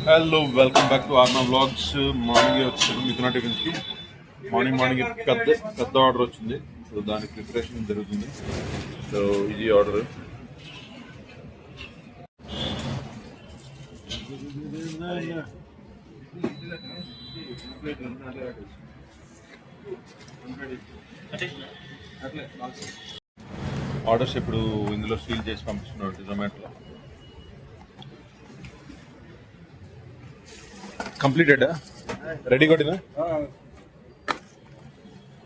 Hello, welcome back to Arma vlogs. Morning వచ్చాను Mithuna టిఫిన్స్కి. Morning పెద్ద పెద్ద ఆర్డర్ వచ్చింది. సో దానికి ప్రిపరేషన్ జరుగుతుంది. సో ఇది ఆర్డర్. ఆర్డర్స్ ఇప్పుడు ఇందులో సీల్ చేసి పంపిస్తున్నాడు జొమాటోలో. కంప్లీటెడ్, రెడీ కొట్టినా.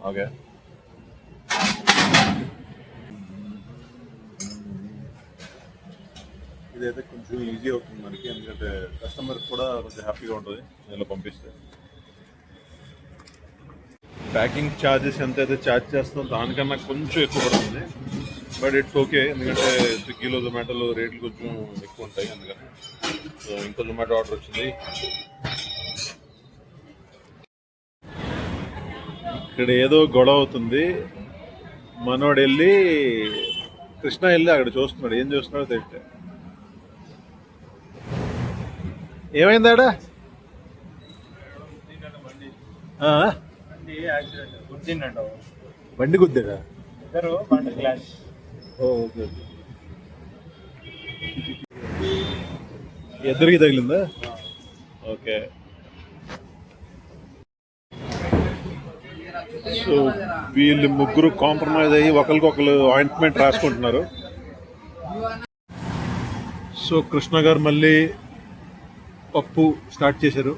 ఓకే, ఇదైతే కొంచెం ఈజీ అవుతుంది మనకి, ఎందుకంటే కస్టమర్ కూడా కొంచెం హ్యాపీగా ఉంటుంది ఇలా పంపిస్తే. ప్యాకింగ్ ఛార్జెస్ ఎంత అయితే ఛార్జ్ చేస్తుందో దానికన్నా కొంచెం ఎక్కువ పడుతుంది. బట్ ఇట్స్ ఓకే, ఎందుకంటే స్విగ్గీలో జొమాటోలో రేట్లు కొంచెం ఎక్కువ ఉంటాయి అందుకని. సో ఇంకో జొమాటో ఆర్డర్ వచ్చింది. ఇక్కడ ఏదో గొడవ అవుతుంది. మనోడు వెళ్ళి కృష్ణ వెళ్ళి అక్కడ చూస్తున్నాడు. ఏం చూస్తున్నాడో తెలియట్లే. ఏమైందాడా? బండి గుద్దాడా? ఓకే, ఎదురుకి తగిలిందా? ఓకే. సో వీళ్ళు ముగ్గురు కాంప్రమైజ్ అయ్యి ఒకరికొకరు ఆయింట్మెంట్ రాసుకుంటున్నారు. సో కృష్ణ గారు మళ్ళీ పప్పు స్టార్ట్ చేశారు.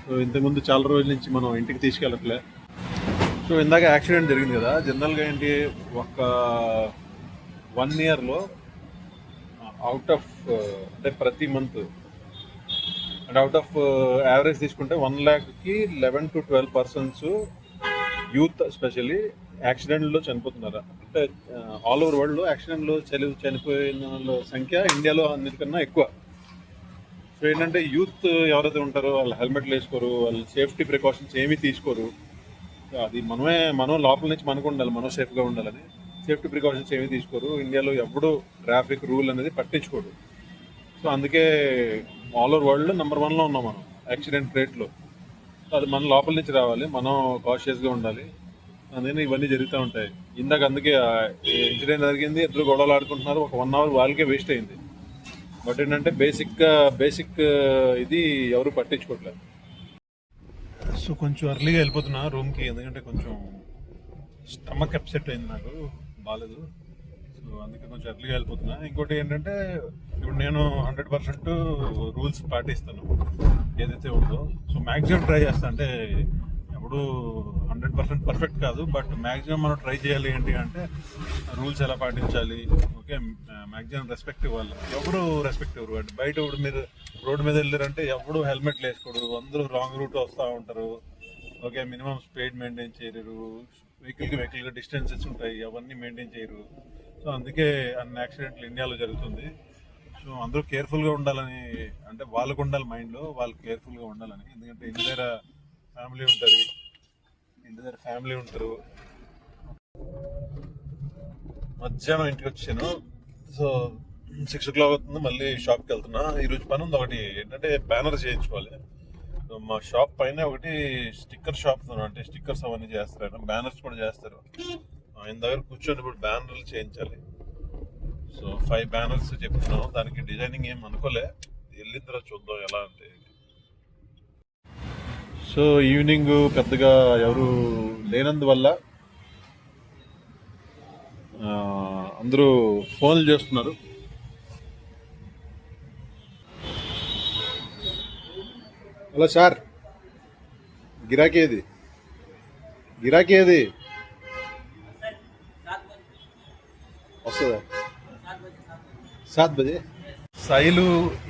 సో ఇంతకుముందు చాలా రోజుల నుంచి మనం ఇంటికి తీసుకెళ్ళట్లే. సో ఇందాక యాక్సిడెంట్ జరిగింది కదా. జనరల్గా ఏంటి, ఒక 1 ఇయర్లో అవుట్ ఆఫ్ అంటే ప్రతి మంత్ అంటే అవుట్ ఆఫ్ యావరేజ్ తీసుకుంటే 1 lakh-కి 11 to 12 persons యూత్ ఎస్పెషల్లీ యాక్సిడెంట్లో చనిపోతున్నారు. అంటే ఆల్ ఓవర్ వరల్డ్లో యాక్సిడెంట్లో చనిపోయిన వాళ్ళ సంఖ్య ఇండియాలో అన్నిటికన్నా ఎక్కువ. సో ఏంటంటే యూత్ ఎవరైతే ఉంటారో వాళ్ళు హెల్మెట్లు వేసుకోరు, వాళ్ళు సేఫ్టీ ప్రికాషన్స్ ఏమీ తీసుకోరు. అది మనం లోపల నుంచి మనకు ఉండాలి, మనం సేఫ్గా ఉండాలని సేఫ్టీ ప్రికాషన్స్ ఏమీ తీసుకోరు. ఇండియాలో ఎప్పుడూ ట్రాఫిక్ రూల్ అనేది పట్టించుకోడు. సో అందుకే ఆల్ ఓవర్ వరల్డ్లో నెంబర్ 1లో ఉన్నాం మనం యాక్సిడెంట్ రేట్లో. అది మన లోపల నుంచి రావాలి, మనం కాషియస్గా ఉండాలి. అందుకని ఇవన్నీ జరుగుతూ ఉంటాయి. ఇందాక అందుకే ఇన్సిడెంట్ జరిగింది, ఇద్దరు గొడవలు ఆడుకుంటున్నారు. ఒక 1 hour వాళ్ళకే వేస్ట్ అయింది. బట్ ఏంటంటే బేసిక్ ఇది ఎవరు పట్టించుకోవట్లేదు. సో కొంచెం ఎర్లీగా వెళ్ళిపోతున్నా రూమ్కి, ఎందుకంటే కొంచెం స్టమక్ అప్సెట్ అయింది, నాకు బాగాలేదు. సో అందుకే కొంచెం ఎర్లీగా వెళ్ళిపోతున్నా. ఇంకోటి ఏంటంటే ఇప్పుడు నేను 100% రూల్స్ పాటిస్తాను ఏదైతే ఉందో. సో మ్యాక్సిమం ట్రై చేస్తాను. అంటే ఎప్పుడు 100% పర్ఫెక్ట్ కాదు, బట్ మ్యాక్సిమం మనం ట్రై చేయాలి. ఏంటి అంటే రూల్స్ ఎలా పాటించాలి, ఓకే, మ్యాక్సిమం రెస్పెక్ట్ ఇవ్వాలి. ఎవరు రెస్పెక్ట్ ఇవ్వరు. అంటే బయట ఇప్పుడు మీరు రోడ్డు మీద వెళ్ళారంటే ఎవడు హెల్మెట్లు వేసుకోడు, అందరూ రాంగ్ రూట్ వస్తూ ఉంటారు. ఓకే, మినిమం స్పీడ్ మెయింటైన్ చేయరు, వెహికల్కి డిస్టెన్సెస్ ఉంటాయి, అవన్నీ మెయింటైన్ చేయరు. సో అందుకే అన్ని యాక్సిడెంట్లు ఇండియాలో జరుగుతుంది. సో అందరూ కేర్ఫుల్గా ఉండాలని, అంటే వాళ్ళకు ఉండాలి మైండ్లో, వాళ్ళు కేర్ఫుల్గా ఉండాలని. ఎందుకంటే ఇంటి దగ్గర ఫ్యామిలీ ఉంటారు. మధ్యాహ్నం ఇంటికి వచ్చాను. సో 6 o'clock అవుతుంది. మళ్ళీ షాప్కి వెళ్తున్నా. ఈరోజు పని ఉంది ఒకటి, ఏంటంటే బ్యానర్ చేయించుకోవాలి. సో మా షాప్ పైన ఒకటి స్టిక్కర్ షాప్, అంటే స్టిక్కర్స్ అవన్నీ చేస్తారు, బ్యానర్స్ కూడా చేస్తారు. ఆయన దగ్గర కూర్చొని ఇప్పుడు బ్యానర్లు చేయించాలి. సో 5 బ్యానర్స్ చెప్తున్నాం. దానికి డిజైనింగ్ ఏం అనుకోలే, వెళ్ళిన తర్వాత చూద్దాం ఎలా అంటే. సో ఈవినింగ్ పెద్దగా ఎవరు లేనందువల్ల అందరూ ఫోన్లు చేస్తున్నారు. హలో సార్, గిరాకీ ఏది వస్తుందా? 7 బజే. సైలు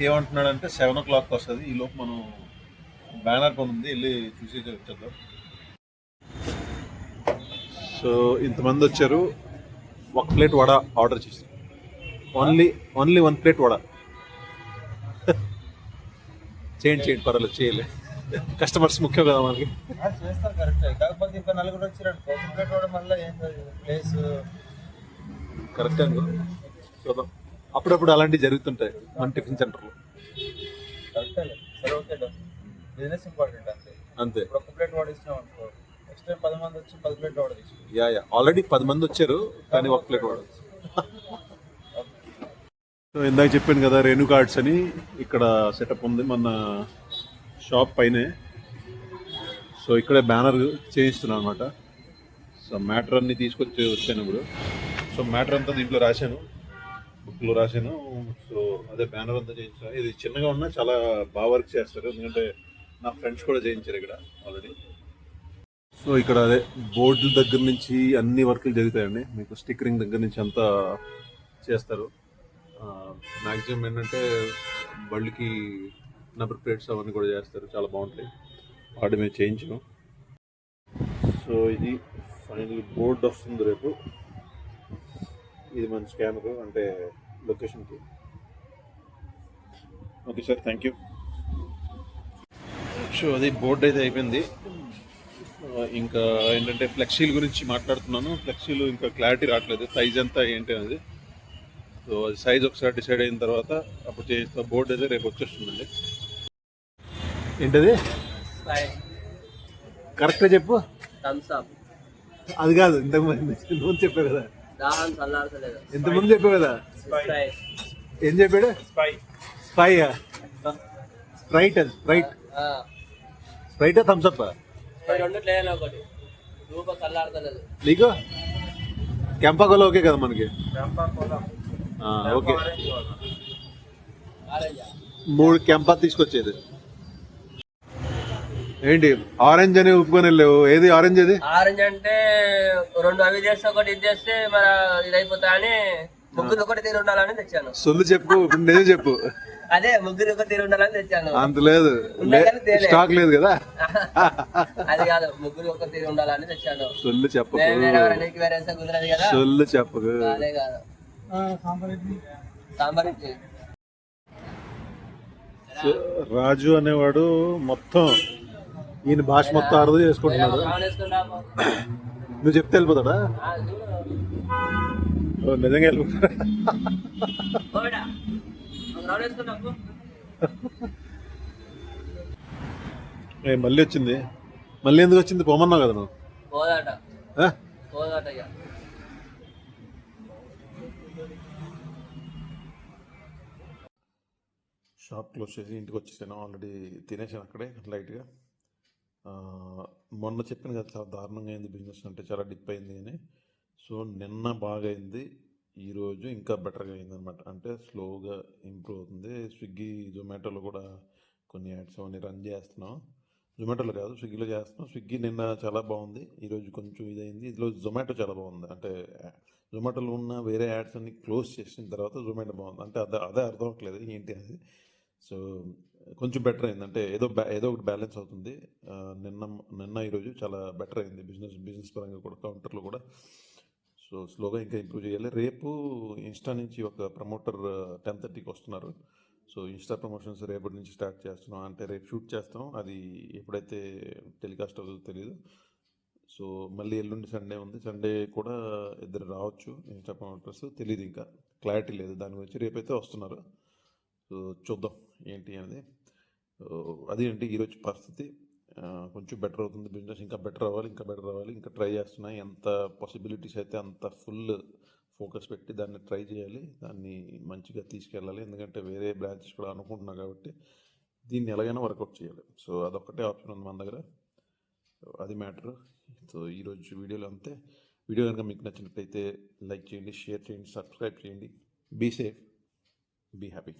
ఏమంటున్నాడంటే 7 o'clock వస్తుంది. ఈ లోపు మనం బ్యానర్ పని ఉంది, వెళ్ళి చూసి వచ్చేద్దాం. సో ఇంతమంది వచ్చారు. 1 plate వడ ఆర్డర్ చేశారు. Only 1 plate vada. చేయండి, పర్వాలేదు, చేయలే. కస్టమర్స్ ముఖ్యం కదా మనకి. చేస్తారు కరెక్ట్, కాకపోతే ఇంకా 4 వచ్చారండి. 1 plate వడ మళ్ళీ ఏం ప్లేస్ కరెక్ట్ అనుకో. చూద్దాం, అప్పుడప్పుడు అలాంటివి జరుగుతుంటాయి మన టిఫిన్ సెంటర్లో. కరెక్టే సరే ఓకే బిజినెస్ ఇంపార్టెంట్ అంతే. అంతే. ఇప్పుడు ఒక ప్లేట్ వాడు ఇచ్చినాం అనుకో, నెక్స్ట్ టైం 10 మంది వచ్చి 10 ప్లేట్ వాడు తీసుకుంటాం. యా ఆల్రెడీ 10 మంది వచ్చారు కానీ ఒక ప్లేట్ వాడు. సో ఇందాక చెప్పాను కదా రేణు కార్డ్స్ అని ఇక్కడ సెటప్ ఉంది మన షాప్ పైనే. సో ఇక్కడే బ్యానర్ చేయిస్తున్నాను అనమాట. సో మ్యాటర్ అన్ని తీసుకొచ్చి వచ్చాను ఇప్పుడు. సో మ్యాటర్ అంతా దీంట్లో రాశాను, బుక్లో రాశాను. సో అదే బ్యానర్ అంతా చేయించాను. ఇది చిన్నగా ఉన్నా చాలా బాగా వర్క్ చేస్తారు, ఎందుకంటే నా ఫ్రెండ్స్ కూడా చేయించారు ఇక్కడ ఆల్రెడీ. సో ఇక్కడ అదే బోర్డుల దగ్గర నుంచి అన్ని వర్కులు జరుగుతాయండి. మీకు స్టిక్కరింగ్ దగ్గర నుంచి అంతా చేస్తారు. మ్యాక్సిమం ఏంటంటే బళ్ళకి నెంబర్ ప్లేట్స్ అవన్నీ కూడా చేస్తారు, చాలా బాగుంటాయి. వాటి మేము చేయించాము. సో ఇది ఫైనల్ బోర్డు వస్తుంది రేపు. ఇది మన స్కానర్ అంటే లొకేషన్కి. Okay sir, thank you. So అది బోర్డు అయితే అయిపోయింది. ఇంకా ఏంటంటే ఫ్లెక్సీల గురించి మాట్లాడుతున్నాను. ఫ్లెక్సీలు ఇంకా క్లారిటీ రావట్లేదు, సైజ్ అంతా ఏంటి అనేది. సో అది సైజ్ ఒకసారి డిసైడ్ అయిన తర్వాత అప్పుడు చేస్తా. బోర్డు అయితే రేపు వచ్చేస్తుందండి. ఏంటది కరెక్ట్గా చెప్పు. అది కాదు, ఇంతకుముందు చెప్పావు కదా, ఇంతకుముందు చెప్పావు కదా. ఏం చెప్పాడు? స్పైయా? స్ప్రైట్. అది స్ప్రైట్. స్ప్రైటా థమ్స్అప్? నీకు కెంపాకోలా ఓకే కదా మనకి? ఓకే, 3 కెంపా తీసుకొచ్చేది. ఏంటి ఆరెంజ్ అని ఒప్పుకొని వెళ్ళావు? ఏది ఆరెంజ్? అది ఆరెంజ్ అంటే 2 అవి చేస్తే ఒకటి ఇది చేస్తే మరి ఇది అయిపోతా అని ముగ్గురు ఒకటి తీరు ఉండాలని తెచ్చాను. సొల్లు చెప్పు, ఇప్పుడు నిజం చెప్పు. అదే ముగ్గురు ఒక తీరు ఉండాలని తెచ్చాను. అంత లేదు, స్టాక్ లేదు కదా. అది కాదు, ముగ్గురు ఒక తీరు ఉండాలని తెచ్చాను. సొల్లు చెప్పకు, కుదరదు కదా. సొల్లు చెప్పకు. అదే కాదు, సాంబార్ ఇడ్లీ. రాజు అనేవాడు మొత్తం ఈయన భాష మొత్తం అర్థం చేసుకుంటున్నాడు. నువ్వు చెప్తే వెళ్ళిపోతాడా? నిజంగా వెళ్ళిపోతాడా? మళ్ళీ వచ్చింది. మళ్ళీ ఎందుకు వచ్చింది? పోమన్నావు కదా నువ్వు. షాప్ క్లోజ్ చేసి ఇంటికి వచ్చేసాను. ఆల్రెడీ తినేసాను అక్కడే లైట్గా. మొన్న చెప్పాను కదా చాలా దారుణంగా అయింది బిజినెస్, అంటే చాలా డిప్ అయింది అని. సో నిన్న బాగా అయింది, ఈరోజు ఇంకా బెటర్గా అయింది అనమాట. అంటే స్లోగా ఇంప్రూవ్ అవుతుంది. స్విగ్గీ జొమాటోలో కూడా కొన్ని యాడ్స్ అవన్నీ రన్ చేస్తున్నాం. జొమాటోలో కాదు, స్విగ్గీలో చేస్తున్నాం. స్విగ్గీ నిన్న చాలా బాగుంది, ఈరోజు కొంచెం ఇదైంది. ఈరోజు జొమాటో చాలా బాగుంది. అంటే జొమాటోలో ఉన్న వేరే యాడ్స్ అన్ని క్లోజ్ చేసిన తర్వాత జొమాటో బాగుంది. అంటే అదే అర్థం అవ్వట్లేదు ఏంటి అది. సో కొంచెం బెటర్ అయింది, అంటే ఏదో ఒకటి బ్యాలెన్స్ అవుతుంది. నిన్న ఈరోజు చాలా బెటర్ అయింది బిజినెస్ పరంగా కూడా, కౌంటర్లో కూడా. సో స్లోగా ఇంకా ఇంప్రూవ్ చేయాలి. రేపు ఇన్స్టా నుంచి ఒక ప్రమోటర్ 10:30కి వస్తున్నారు. సో ఇన్స్టా ప్రమోషన్స్ రేపటి నుంచి స్టార్ట్ చేస్తున్నాం. అంటే రేపు షూట్ చేస్తాం, అది ఎప్పుడైతే టెలికాస్ట్ అవుతుందో తెలియదు. సో మళ్ళీ ఎల్లుండి సండే ఉంది, సండే కూడా ఇద్దరు రావచ్చు ఇన్స్టా ప్రమోటర్స్, తెలియదు, ఇంకా క్లారిటీ లేదు దాని గురించి. రేపైతే వస్తున్నారు. సో చూద్దాం ఏంటి అనేది. అది అంటే ఈరోజు పరిస్థితి. కొంచెం బెటర్ అవుతుంది బిజినెస్, ఇంకా బెటర్ అవ్వాలి, ఇంకా ట్రై చేస్తున్నాయి. ఎంత పాసిబిలిటీస్ అయితే అంత ఫుల్ ఫోకస్ పెట్టి దాన్ని ట్రై చేయాలి, దాన్ని మంచిగా తీసుకెళ్ళాలి. ఎందుకంటే వేరే బ్రాంచెస్ కూడా అనుకుంటున్నా కాబట్టి దీన్ని ఎలాగైనా వర్కౌట్ చేయాలి. సో అదొక్కటే ఆప్షన్ ఉంది మన దగ్గర, అది మ్యాటర్. సో ఈరోజు వీడియోలో అంతే. వీడియో కనుక మీకు నచ్చినట్లయితే లైక్ చేయండి, షేర్ చేయండి, సబ్స్క్రైబ్ చేయండి. Be safe, be happy.